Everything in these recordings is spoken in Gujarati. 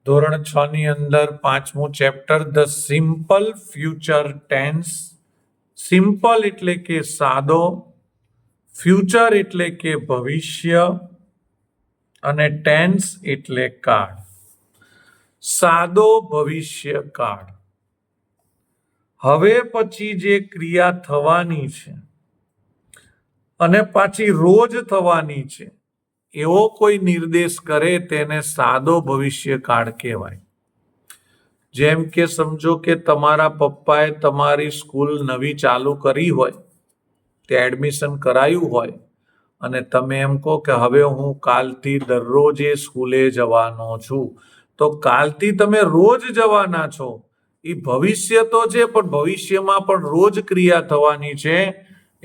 ધોરણ 6 ની અંદર 5મું chapter the simple future tense. Simple એટલે કે સાદો, ફ્યુચર એટલે કે ભવિષ્ય અને ટેન્સ એટલે કાળ. સાદો ભવિષ્ય કાળ. હવે પછી જે ક્રિયા થવાની છે અને પાછી રોજ થવાની છે એવો કોઈ નિર્દેશ કરે તેને સાદો ભવિષ્યકાળ કહેવાય. જેમ કે સમજો કે તમારા પપ્પાએ તમારી સ્કૂલ નવી ચાલુ કરી હોય, તે એડમિશન કરાયું હોય અને તમે એમ કહો કે હવે હું કાલથી દરરોજ એ સ્કૂલે જવાનો છું, તો કાલથી તમે રોજ જવાના છો એ ભવિષ્ય તો છે, પણ ભવિષ્યમાં પણ રોજ ક્રિયા થવાની છે,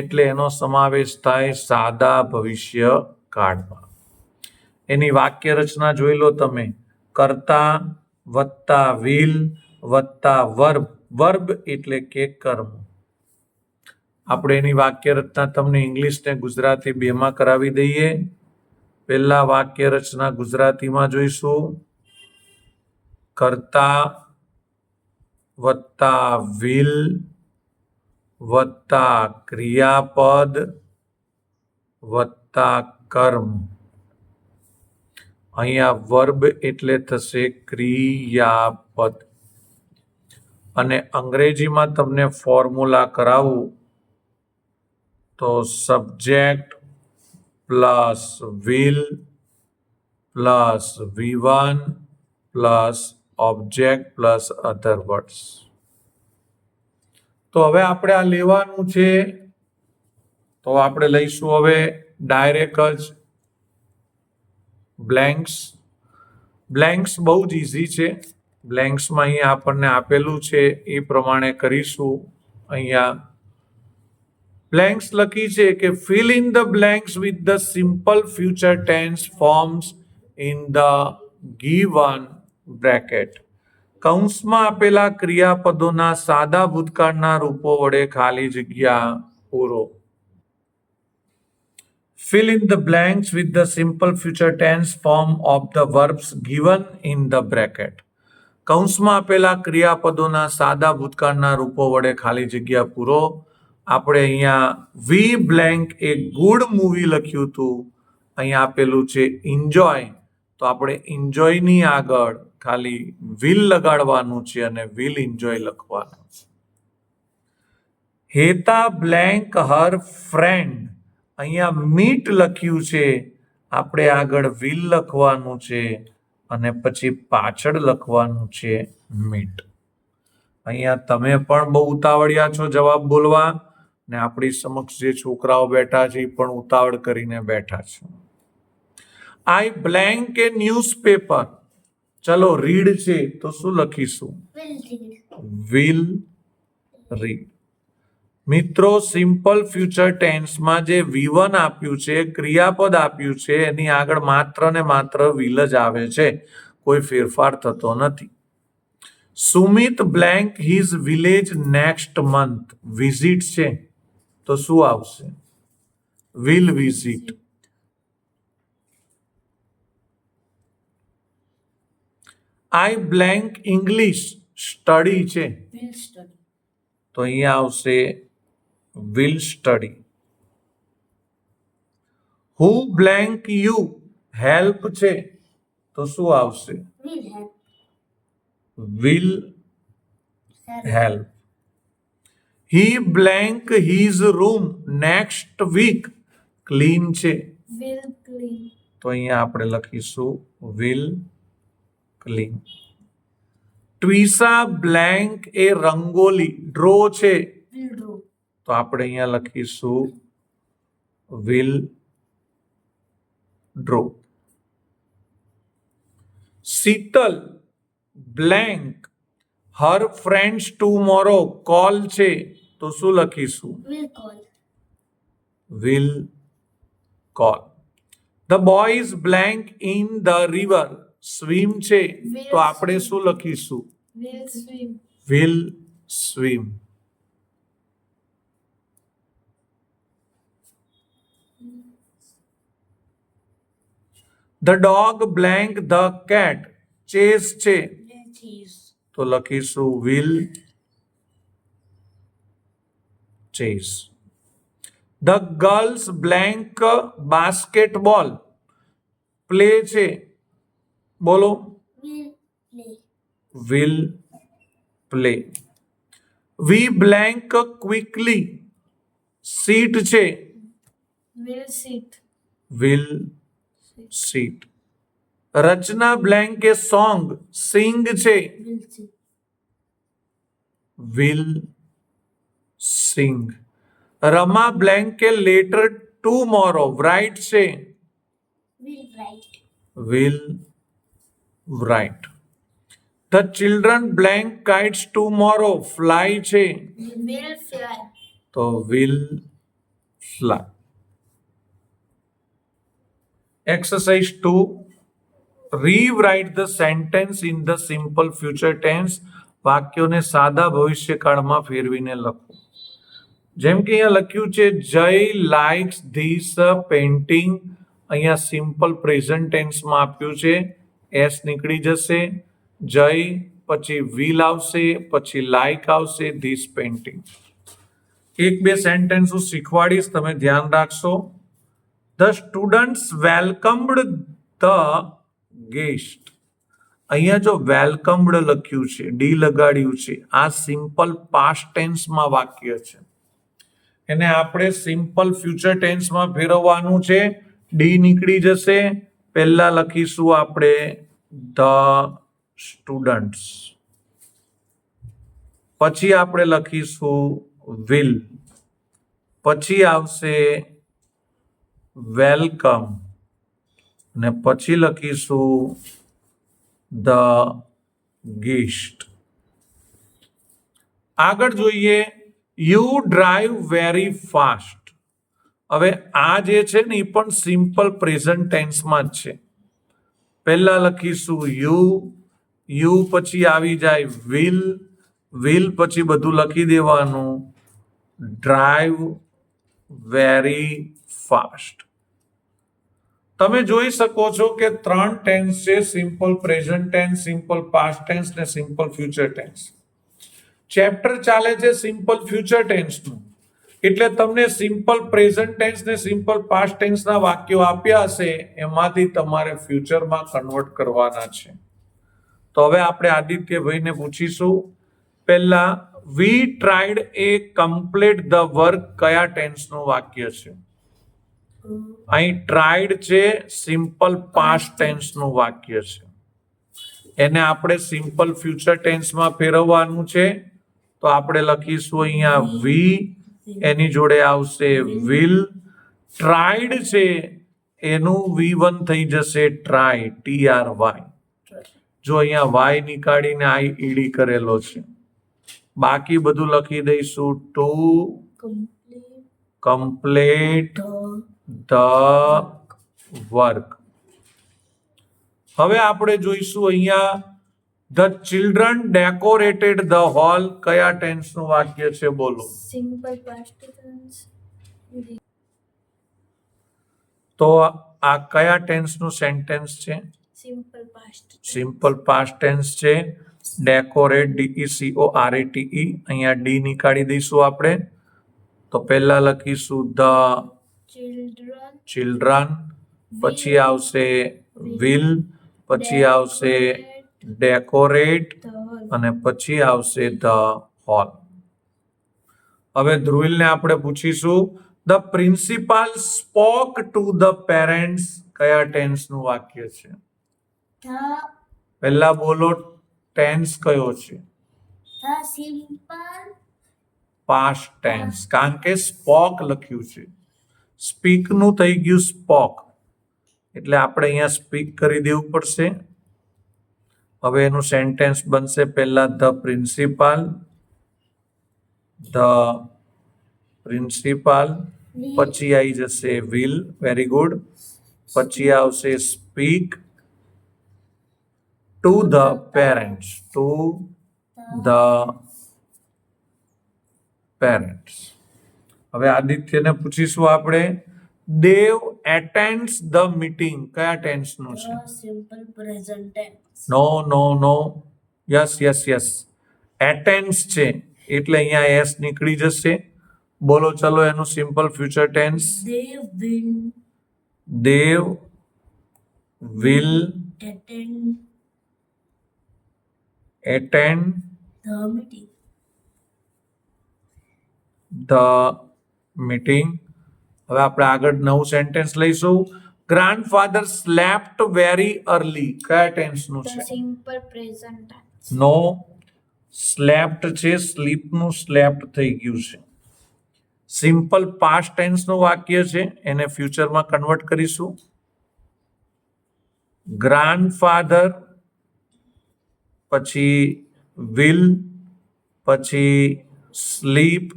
એટલે એનો સમાવેશ થાય સાદા ભવિષ્ય કાળમાં. એની વાક્ય રચના જોઈ લો તમે. કર્તા વત્તા વિલ વત્તા વર્બ. વર્બ એટલે કે કર્મ. આપણે એની વાક્ય રચના તમને ઇંગ્લિશ ને ગુજરાતી બેમાં કરાવી દઈએ. પહેલા વાક્ય રચના ગુજરાતીમાં જોઈશું. કર્તા વત્તા વિલ વત્તા ક્રિયાપદ વત્તા કર્મ. અહીંયા વર્બ એટલે થશે ક્રિયાપદ. અને અંગ્રેજીમાં તમને ફોર્મ્યુલા કરાવું તો subject plus will plus V1 plus object plus other words. તો હવે આપણે આ લેવાનું છે, તો આપણે લઈશું હવે ડાયરેક્ટ જ બ્લેન્ક્સ. બ્લેન્ક્સ બહુ જ ઇઝી છે. બ્લેન્ક્સમાં અહીંયા આપણને આપેલું છે એ પ્રમાણે કરીશું. અહીંયા બ્લેન્ક્સ લખી છે કે fill in the blanks with the simple future tense forms in the given bracket. કૌંસમાં આપેલા ક્રિયાપદોના સાદા ભૂતકાળના રૂપો વડે ખાલી જગ્યા પૂરો. Fill in the blanks with the simple future tense form of the verbs given in the bracket. કૌંસમાં આપેલા ક્રિયાપદોના સાદા ભૂતકાળના રૂપો વડે ખાલી જગ્યા પૂરો. આપણે અહીંયા વી બ્લેન્ક એ ગુડ મૂવી લખ્યું હતું, અહીંયા આપેલું છે એન્જોય, તો આપણે એન્જોયની આગળ ખાલી વિલ લગાડવાનું છે અને વિલ એન્જોય લખવાનું છે. હેતા બ્લેન્ક હર ફ્રેન્ડ, અહીંયા મીટ લખ્યું છે, આપણે આગળ વિલ લખવાનું છે અને પછી પાછળ લખવાનું છે મીટ. અહીંયા તમે પણ બહુ ઉતાવળિયા છો જવાબ બોલવા, ને આપણી સમક્ષ જે છોકરાઓ બેઠા છે એ પણ ઉતાવળ કરીને બેઠા છે. I blank A newspaper. ચલો રીડ છે તો શું લખીશું? Will read. મિત્રો, સિમ્પલ ફ્યુચર ટેન્સમાં જે V1 આપ્યું છે, ક્રિયાપદ આપ્યું છે, એની આગળ માત્ર ને માત્ર વિલ જ આવે છે, કોઈ ફેરફાર થતો નથી. Sumit blank his village next month. Visit છે તો શું આવશે? Will visit. I blank English study છે તો અહીંયા આવશે will study. Who blank you help છે તો શું આવશે? Will help. He blank his room next week clean છે તો અહીંયા આપણે લખીશું will clean. Twisa blank a rangoli draw છે તો આપણે અહીંયા લખીશું will draw. Sheetal blank her friends tomorrow call છે તો શું લખીશું? Will call. The boys blank in the river swim છે તો આપણે શું લખીશું? Will swim. The dog blank the cat chase છે cheese. તો લખીશું will chase. The girls blank basketball play છે બોલો Will play. Will play. We blank quickly sit છે Will sit. Will sit. Rachana blank a song sing છે Will sing. Will sing. Rama blank a letter tomorrow write છે Will write. Will right. The children blank kites tomorrow fly છે Will fly. તો will fly. Exercise 2. Rewrite the sentence in the simple future tense. વાક્યોને સાદા ભવિષ્યકાળમાં ફેરવીને લખો. જેમ કે અહીંયા લખ્યું છે જય લાઇક્સ ધીસ પેઇન્ટિંગ. અહીંયા સિમ્પલ પ્રેઝન્ટ ટેન્સમાં આપ્યું છે એસ નીકળી જશે. જય પછી વિલ આવશે પછી લાઇક આવશે ધીસ પેઇન્ટિંગ. એક બે સેન્ટેન્સ હું શીખવાડીશ તમે ધ્યાન રાખશો. The students welcomed the guest. અહીંયા જો વેલકમ્ડ લખ્યું છે ડી લગાડ્યું છે આ સિમ્પલ પાસ્ટ ટેન્સમાં વાક્ય છે. એને આપણે સિમ્પલ ફ્યુચર ટેન્સમાં ફેરવવાનું છે. ડી નીકળી જશે. પહેલા લખીશું આપણે ધ સ્ટુડન્ટ્સ પછી આપણે લખીશું વિલ પછી આવશે વેલકમ અને પછી લખીશું ધ ગેસ્ટ. આગળ જોઈએ યુ ડ્રાઈવ વેરી ફાસ્ટ. હવે આ જે છે ને એ પણ સિમ્પલ પ્રેઝન્ટ ટેન્સમાં જ છે. પહેલા લખીશું યુ પછી આવી જાય વિલ પછી બધું લખી દેવાનું ડ્રાઈવ વેરી ફાસ્ટ. તમે જોઈ શકો છો કે 3 ટેન્સ છે simple present tense simple past tense ને સિમ્પલ ફ્યુચર ટેન્સ. ચેપ્ટર ચાલે છે સિમ્પલ ફ્યુચર ટેન્સનું એટલે તમને સિમ્પલ પ્રેઝન્ટ ટેન્સ ને સિમ્પલ પાસ્ટ ટેન્સના વાક્યો આપ્યા હશે એમાંથી તમારે ફ્યુચરમાં કન્વર્ટ કરવાના છે. તો હવે આપણે આદિત્યભાઈને પૂછીશું. પહેલા we tried a complete the work કયા ટેન્સનું વાક્ય છે? અહીં ટ્રાઈડ છે સિમ્પલ પાસ્ટ ટેન્સનું વાક્ય છે. એને આપણે સિમ્પલ ફ્યુચર ટેન્સમાં ફેરવવાનું છે તો આપણે લખીશું અહીંયા વી એની જોડે આવશે વિલ. ટ્રાઈડ છે એનું V1 થઈ જશે ટ્રાય TRY. જો અહીંયા વાય નીકાળીને IED કરેલો છે. બાકી બધું લખી દઈશું ટુ કમ્પ્લીટ ધ વર્ક. હવે આપણે જોઈશું અહીંયા the children decorated the hall કયા ટેન્સનું વાક્ય છે બોલો? Simple past tense. તો આ કયા ટેન્સનું સેન્ટેન્સ છે? Simple past. Simple past tense છે. Decorate DECORATE. અહીંયા ડી નીકાળી દઈશું આપણે. તો પહેલા લખીશું ધ ચિલ્ડ્રન પછી આવશે વિલ પછી આવશે ડેકોરેટ અને પછી આવશે ધ હોલ. હવે ધ્રુવિલને આપણે પૂછીશું the principal spoke to the parents કયા ટેન્સનું વાક્ય છે? The પહેલા બોલો ટેન્સ કયો છે? simple પાસ્ટ ટેન્સ કારણ કે સ્પોક લખ્યું છે. સ્પીક નું થઈ ગયું સ્પોક એટલે આપણે અહીંયા સ્પીક કરી દેવું પડશે. હવે એનું સેન્ટેન્સ બનશે પહેલા ધ પ્રિન્સિપાલ પછી આવી જશે વિલ. Very good. પછી આવશે speak to the parents parents. હવે આદિત્યને પૂછીશું આપણે દેવ એટેન્ડ્સ ધ મીટિંગ કયા ટેન્સનું છે? The simple present tense. No yes attends છે એટલે અહીંયા એસ નીકળી જશે. બોલો ચલો એનું simple future tense. They they will will attend attend the meeting. The meeting. હવે આપણે આગળ નવું સેન્ટેન્સ લઈશું. ગ્રાન્ડફાધર સ્લેપ્ટ વેરી અર્લી કયા ટેન્સનું The છે? simple present tense. નો સ્લેપ્ટ છે, સ્લીપનું સ્લેપ્ટ થઈ ગયું છે. સિમ્પલ પાસ્ટ ટેન્સનું વાક્ય છે, એને ફ્યુચરમાં કન્વર્ટ કરીશું. ગ્રાન્ડફાધર પછી વિલ પછી સ્લીપ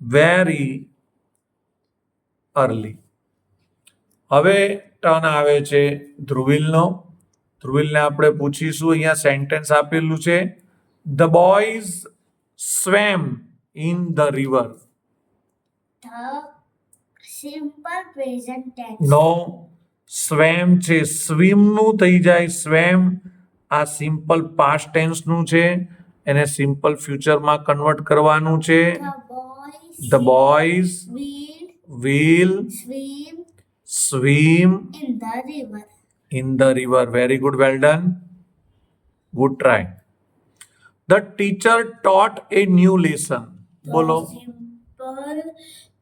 વેરી અર્લી. હવે ટર્ન આવે છે ધ્રુવિલનો. ધ્રુવિલને આપણે પૂછીશું. અહીંયા સેન્ટેન્સ આપેલું છે the boys swam in the river. The simple present tense. No swam છે, સ્વિમનું થઈ જાય સ્વેમ. આ સિમ્પલ પાસ્ટ ટેન્સનું છે, એને સિમ્પલ ફ્યુચરમાં કન્વર્ટ કરવાનું છે. The boys the boys will will swim swim in the river. in the river. Very good, well done. Good try. The teacher taught a new lesson. The બોલો. simple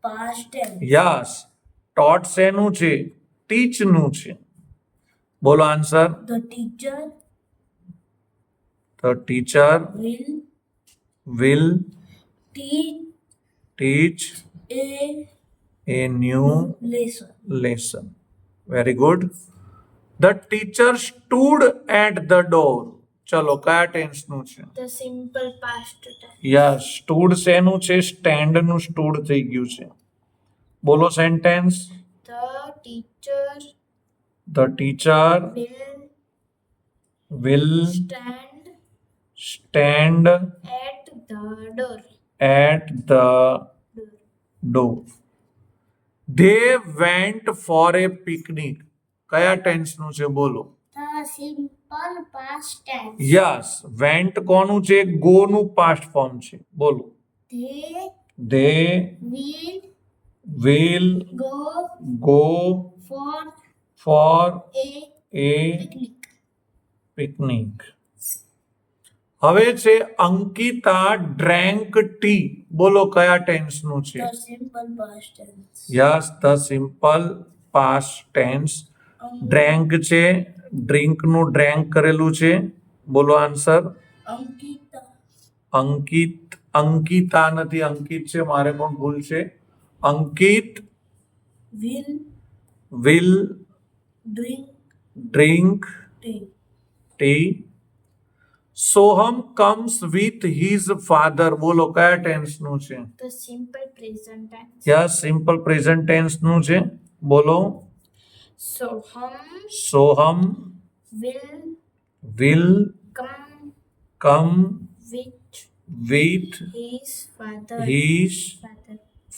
past tense. Yes. Taught શેનું છે? ટીચનું છે. બોલો answer. The teacher The teacher will will teach teach a a new lesson. lesson. Very good. The teacher stood at the door. ચલો કયા ટેન્સનું છે? The simple past tense. Yes. Stood શેનું છે? સ્ટેન્ડનું સ્ટૂડ થઈ ગયું છે. બોલો sentence. The teacher The teacher will will stand stand at the door. at the door. They went for a picnic. કયા ટેન્સનું છે? બોલો. The simple past tense. Yes. Vent કોનું છે? ગો નું પાસ્ટ ફોર્મ છે. બોલો. They They will will go go for for a a picnic. picnic. હવે છે અંકિતા ડ્રેન્ક ટી. બોલો કયા ટેન્સનું છે? The simple past tense. Yes. The simple past tense. Drank છે, ડ્રિંકનું ડ્રેન્ક કરેલું છે. બોલો આન્સર. અંકિતા નથી, અંકિત છે, મારે પણ ભૂલ છે. અંકિત will will drink drink tea. tea. Soham comes with his father. બોલો કયા ટેન્સનું છે? The simple present tense. Yes. Simple present ટેન્સનું છે. બોલો. Soham will come come with with his father. his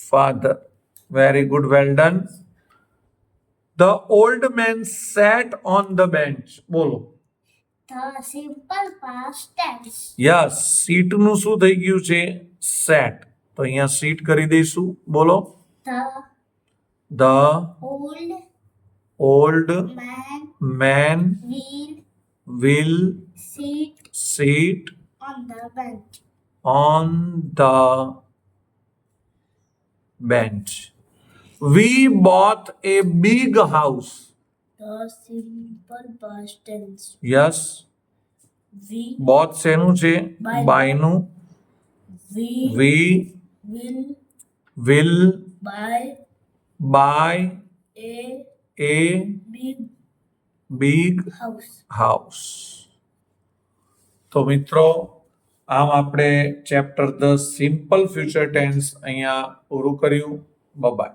father. Very good, well done. The old man sat on the bench. બોલો. The simple past tense. Yes. સીટનું શું થઈ ગયું છે? સેટ. તો અહીંયા સીટ કરી દઈશું. બોલો. The The old man man will will sit sit on the bench. on the bench. We bought a big house. The simple past tense. Yes. We Bought શેનું છે? Buy. બાયનું. we will buy buy a a big big house. house. તો મિત્રો આમ આપણે ચેપ્ટર 10 સિમ્પલ ફ્યુચર ટેન્સ અહીંયા પૂરું કર્યું. બાય.